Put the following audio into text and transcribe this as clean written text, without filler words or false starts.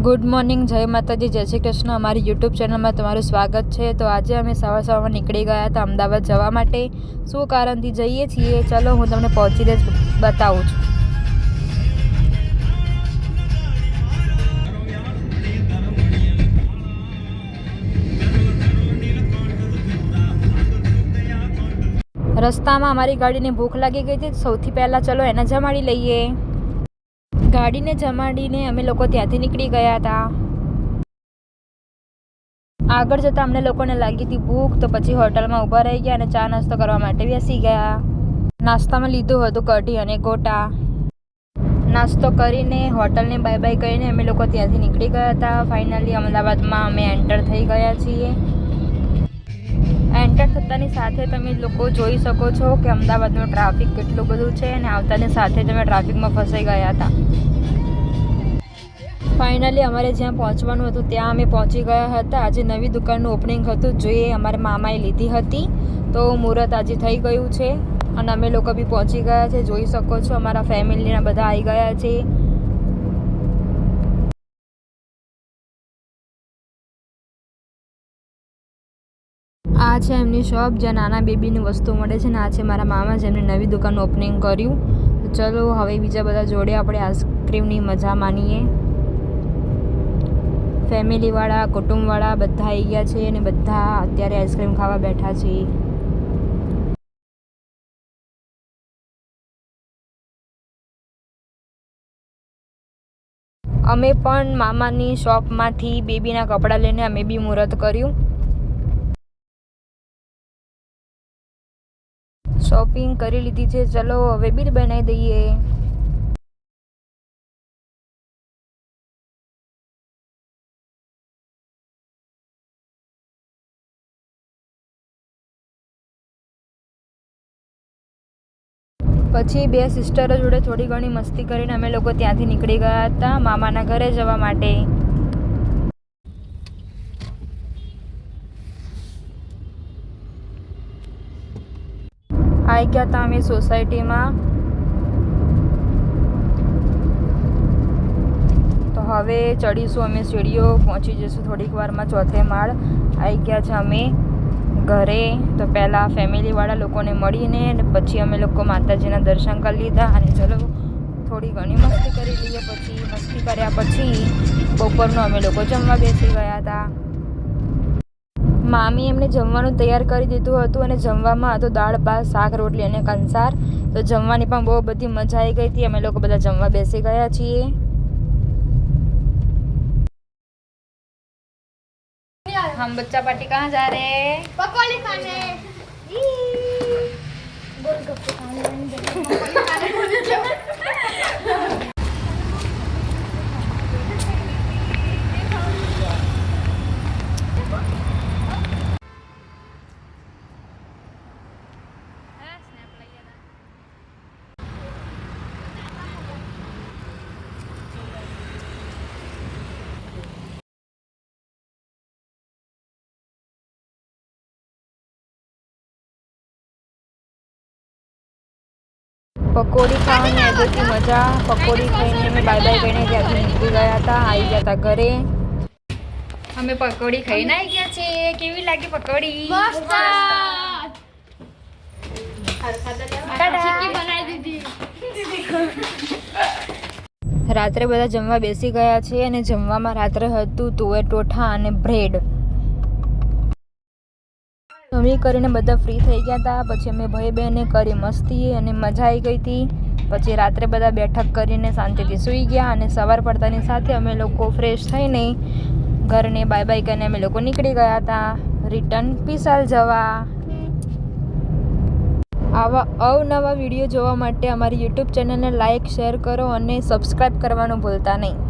Good morning, જય માતાજી, જય શ્રી કૃષ્ણ। અમારી યુટ્યુબ ચેનલમાં તમારું સ્વાગત છે। તો આજે અમે સવારમાં નીકળી ગયા હતા અમદાવાદ જવા માટે। શું કારણથી જઈએ છીએ ચલો હું તમને પહોંચીને જ બતાવું છું। રસ્તામાં અમારી ગાડીને ભૂખ લાગી ગઈ હતી। સૌથી પહેલાં ચલો એને જમાડી લઈએ। ગાડીને જમાડીને અમે લોકો ત્યાંથી નીકળી ગયા હતા। આગળ જતાં અમને લોકોને લાગી હતી ભૂખ, તો પછી હોટલમાં ઊભા રહી ગયા અને ચા નાસ્તો કરવા માટે બેસી ગયા। નાસ્તામાં લીધું હતું કઢી અને ગોટા। નાસ્તો કરીને હોટલને બાય બાય કહીને અમે લોકો ત્યાંથી નીકળી ગયા હતા। ફાઇનલી અમદાવાદમાં અમે એન્ટર થઈ ગયા છીએ। એન્ટર થતાની સાથે તમે લોકો જોઈ શકો છો કે અમદાવાદનું ટ્રાફિક કેટલું બધું છે અને આવતાની સાથે જ અમે ટ્રાફિકમાં ફસાઈ ગયા હતા। ફાઇનલી અમારે જ્યાં પહોંચવાનું હતું ત્યાં અમે પહોંચી ગયા હતા। આજે નવી દુકાનનું ઓપનિંગ હતું, જોઈએ અમારા મામાએ લીધી હતી, તો મુહૂર્ત આજે થઈ ગયું છે અને અમે લોકો બી પહોંચી ગયા છે। જોઈ શકો છો અમારા ફેમિલીના બધા આવી ગયા છે। આ છે એમની શોપ જ્યાં નાના બેબીની વસ્તુ મળે છે ને આ છે મારા મામા જેમને નવી દુકાનનું ઓપનિંગ કર્યું। તો ચલો હવે બીજા બધા જોડે આપણે આઈસ્ક્રીમની મજા માણીએ। ફેમિલીવાળા, કુટુંબવાળા બધા આવી ગયા છે અને બધા અત્યારે આઈસ્ક્રીમ ખાવા બેઠા છે। અમે પણ મામાની શોપમાંથી બેબીના કપડાં લઈને અમે બી મુહૂર્ત કર્યું। શોપિંગ કરી લીધી છે, ચલો હવે બિલ બનાવી દઈએ। પછી બે સિસ્ટરો જોડે થોડી ઘણી મસ્તી કરીને અમે લોકો ત્યાંથી નીકળી ગયા હતા મામાના ઘરે જવા માટે। આવી ગયા હતા અમે સોસાયટીમાં। તો હવે ચડીશું અમે સીડીઓ, પહોંચી જઈશું થોડીક વારમાં ચોથે માળ। આવી ગયા છે અમે ઘરે। તો પહેલાં ફેમિલીવાળા લોકોને મળીને અને પછી અમે લોકો માતાજીના દર્શન કરી લીધા અને ચલો થોડી ઘણી મસ્તી કરી લઈએ। પછી મસ્તી કર્યા પછી બપોરનું અમે લોકો જમવા બેસી ગયા હતા। મામી એમને જમવાનું તૈયાર કરી દીધું હતું અને જમવામાં હતું દાળ, ભાત, શાક, રોટલી અને કંસાર। તો જમવાની પણ બહુ બધી મજા આવી ગઈ હતી। અમે લોકો બધા જમવા બેસી ગયા છીએ। हम बच्चा पार्टी कहाँ जा रहे हैं? पकौड़ी खाने। गोलगप्पे खाने। પકોડી ખાવાની આવી હતી મજા। પકોડી ખાઈને અમે બાય બાય કહીને ત્યાંથી નીકળી ગયા હતા। આવી ગયા હતા ઘરે। અમે પકોડી ખાઈને આવી ગયા છીએ। કેવી લાગી પકોડી? मस्त। રાત્રે બધા જમવા બેસી ગયા છે અને જમવામાં રાત્રે હતું તુવેર ટોઠા અને બ્રેડ। જમી કરીને બધા ફ્રી થઈ ગયા હતા। પછી અમે ભાઈ બહેને કરી મસ્તી અને મજા આવી ગઈ હતી। પછી રાત્રે બધા બેઠક કરીને શાંતિથી સૂઈ ગયા અને સવાર પડતાની સાથે અમે લોકો ફ્રેશ થઈને ઘરને બાય બાય કરીને અમે લોકો નીકળી ગયા હતા રિટર્ન પીસલ જવા। આવા અવનવા વિડીયો જોવા માટે અમારી યુટ્યુબ ચેનલને લાઇક, શેર કરો અને સબસ્ક્રાઈબ કરવાનું ભૂલતા નહીં।